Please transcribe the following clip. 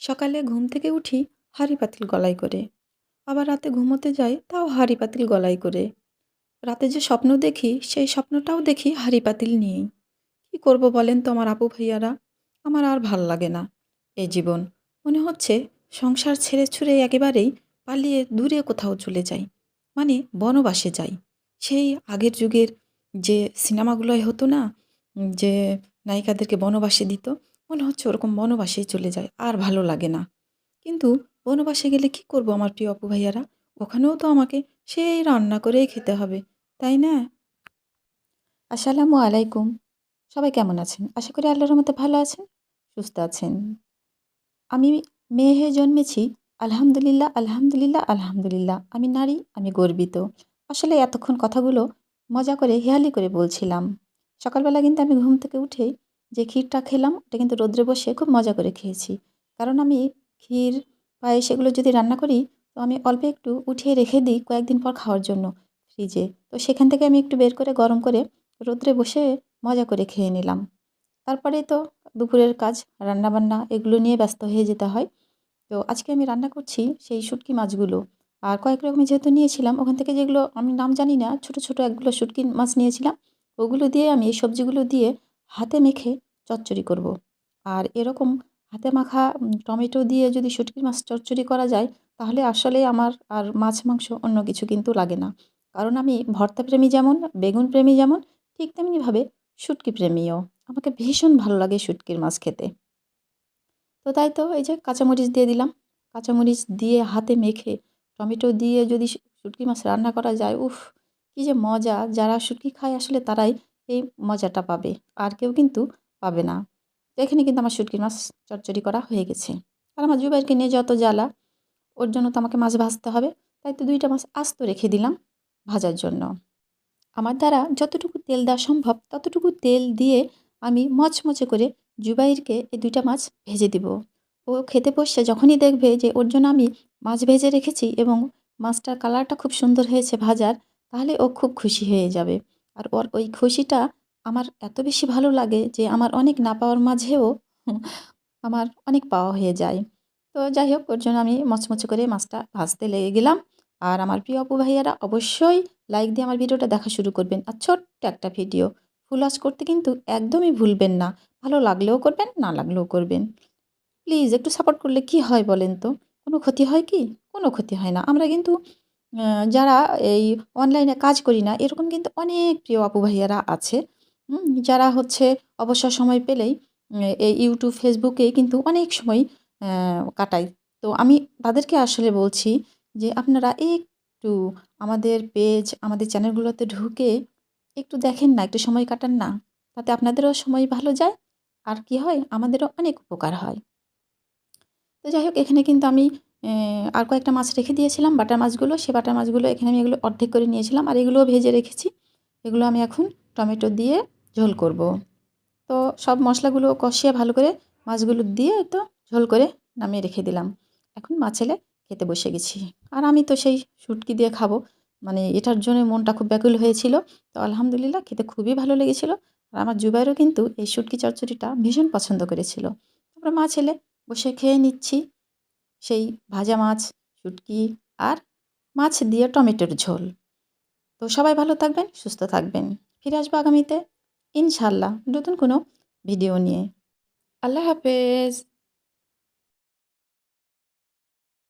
সকালে ঘুম থেকে উঠি হাঁড়ি পাতিল গলায় করে। আবার রাতে ঘুমোতে যাই তাও হাঁড়ি পাতিল গলায় করে। রাতে যে স্বপ্ন দেখি সেই স্বপ্নটাও দেখি হাঁড়ি পাতিল নিয়েই। কি করব বলেন তো আমার আপু ভাইয়ারা? আমার আর ভাল লাগে না এই জীবন। মনে হচ্ছে সংসার ছেড়ে ছুড়ে একেবারেই পালিয়ে দূরে কোথাও চলে যাই। মানে বনবাসে যাই। সেই আগের যুগের যে সিনেমাগুলোয় হতো না? যে নায়িকাদেরকে বনবাসে দিত। মনে হচ্ছে ওরকম বনবাসেই চলে যায়। আর ভালো লাগে না। কিন্তু বনবাসে গেলে কি করব আমার প্রিয় আপু ভাইয়ারা? ওখানেও তো আমাকে সেই রান্না করেই খেতে হবে। তাই না? আসসালামু আলাইকুম। সবাই কেমন আছেন? আশা করি আল্লাহর রহমতে ভালো আছেন, সুস্থ আছেন। আমি মেয়ে হয়ে জন্মেছি। আলহামদুলিল্লাহ, আলহামদুলিল্লাহ, আলহামদুলিল্লাহ। আমি নারী, আমি গর্বিত। আসলে এতক্ষণ কথাগুলো মজা করে হেয়ালি করে বলছিলাম। সকালবেলা কিন্তু আমি ঘুম থেকে উঠেই যে ক্ষীরটা খেলাম ওটা কিন্তু রৌদ্রে বসে খুব মজা করে খেয়েছি। কারণ আমি ক্ষীর, পায়েস এগুলো যদি রান্না করি তো আমি অল্প একটু উঠিয়ে রেখে দিই কয়েকদিন পর খাওয়ার জন্য ফ্রিজে। তো সেখান থেকে আমি একটু বের করে গরম করে রৌদ্রে বসে মজা করে খেয়ে নিলাম। তারপরেই তো দুপুরের কাজ, রান্নাবান্না এগুলো নিয়ে ব্যস্ত হয়ে যেতে হয়। তো আজকে আমি রান্না করছি সেই শুঁটকি মাছগুলো। আর কয়েক রকমের যেহেতু নিয়েছিলাম ওখান থেকে যেগুলো আমি নাম জানি না, ছোট, ছোট একগুলো শুঁটকি মাছ নিয়েছিলাম। ওগুলো দিয়ে আমি এই সবজিগুলো দিয়ে হাতে মেখে চচ্চড়ি করব। আর এরকম হাতে মাখা টমেটো দিয়ে যদি শুঁটকি মাছ চচ্চড়ি করা যায় তাহলে আসলেই আমার আর মাছ মাংস অন্য কিছু কিন্তু লাগে না। কারণ আমি ভর্তা প্রেমী যেমন, বেগুন প্রেমী যেমন, ঠিক তেমনিভাবে শুঁটকি প্রেমীও। আমাকে ভীষণ ভালো লাগে শুঁটকির মাছ খেতে। তো তাই তো এই যে কাঁচামরিচ দিয়ে দিলাম। কাঁচামরিচ দিয়ে হাতে মেখে টমেটো দিয়ে যদি শুঁটকি মাছ রান্না করা যায়, উফ! কী যে মজা! যারা শুঁটকি খায় আসলে তারাই এই মজাটা পাবে। আর কেউ কিন্তু পাবে না। তো এখানে কিন্তু আমার শুঁটকি মাছ চচ্চড়ি করা হয়ে গেছে। আর আমার জুবাইরকে নিয়ে যত জ্বালা, ওর জন্য তো আমাকে মাছ ভাজতে হবে। তাই তো ২ টা মাছ আস্ত রেখে দিলাম ভাজার জন্য। আমার দ্বারা যতটুকু তেল দেওয়া সম্ভব ততটুকু তেল দিয়ে আমি মচমচে করে জুবাইরকে এই ২ টা মাছ ভেজে দিব। ও খেতে বসছে যখনই দেখবে যে ওর জন্য আমি মাছ ভেজে রেখেছি এবং মাছটার কালারটা খুব সুন্দর হয়েছে ভাজার, তাহলে ও খুব খুশি হয়ে যাবে। আর ওর ওই খুশিটা আমার এত বেশি ভালো লাগে যে আমার অনেক না পাওয়ার মাঝেও আমার অনেক পাওয়া হয়ে যায়। তো যাই হোক ওর জন্য আমি মচমচে করে মাছটা ভাজতে লেগে গেলাম। আর আমার প্রিয় আপু ভাইয়ারা অবশ্যই লাইক দিয়ে আমার ভিডিওটা দেখা শুরু করবেন। আর ছোট্ট একটা ভিডিও। ফুল ওয়াচ করতে কিন্তু একদমই ভুলবেন না। ভালো লাগলেও করবেন, না লাগলেও করবেন। প্লিজ একটু সাপোর্ট করলে কি হয় বলেন তো? কোনো ক্ষতি হয় কি? কোনো ক্ষতি হয় না। আমরা কিন্তু যারা এই অনলাইনে কাজ করি না, এরকম কিন্তু অনেক প্রিয় আপু ভাইয়ারা আছে। যারা হচ্ছে অবসর সময় পেলেই এই YouTube, Facebook-এ কিন্তু অনেক সময় কাটায়। তো আমি তাদেরকে আসলে বলছি যে আপনারা একটু আমাদের পেজ, আমাদের চ্যানেলগুলোতে ঢুকে একটু দেখেন না, একটু সময় কাটান না। তাতে আপনাদেরও সময় ভালো যায়। আর কি হয়? আমাদেরও অনেক উপকার হয়। তো যাই হোক এখানে কিন্তু আমি আর কয়েকটা মাছ রেখে দিয়েছিলাম বাটা মাছগুলো। সে বাটা মাছগুলো এখানে আমি এগুলো অর্ধেক করে নিয়েছিলাম। আর এগুলোও ভেজে রেখেছি। এগুলো আমি এখন টমেটো দিয়ে ঝোল করব। তো সব মশলাগুলো কষিয়ে ভালো করে মাছগুলো দিয়ে তো ঝোল করে নামিয়ে রেখে দিলাম। এখন মা ছেলে খেতে বসে গেছি। আর আমি তো সেই শুটকি দিয়ে খাবো। মানে এটার জন্য মনটা খুব ব্যাকুল হয়েছিল। তো আলহামদুলিল্লাহ খেতে খুবই ভালো লেগেছিল। আর আমার জুবাইরও কিন্তু এই শুটকি চচ্চড়িটা ভীষণ পছন্দ করেছিল। আমরা মা ছেলে বসে খেয়ে নিচ্ছি। সেই ভাজা মাছ, শুটকি আর মাছ দিয়ে টমেটোর ঝোল। তো সবাই ভালো থাকবেন, সুস্থ থাকবেন। ফিরে আসবো আগামীতে ইনশাআল্লাহ নতুন কোনো ভিডিও নিয়ে। আল্লাহ হাফেজ।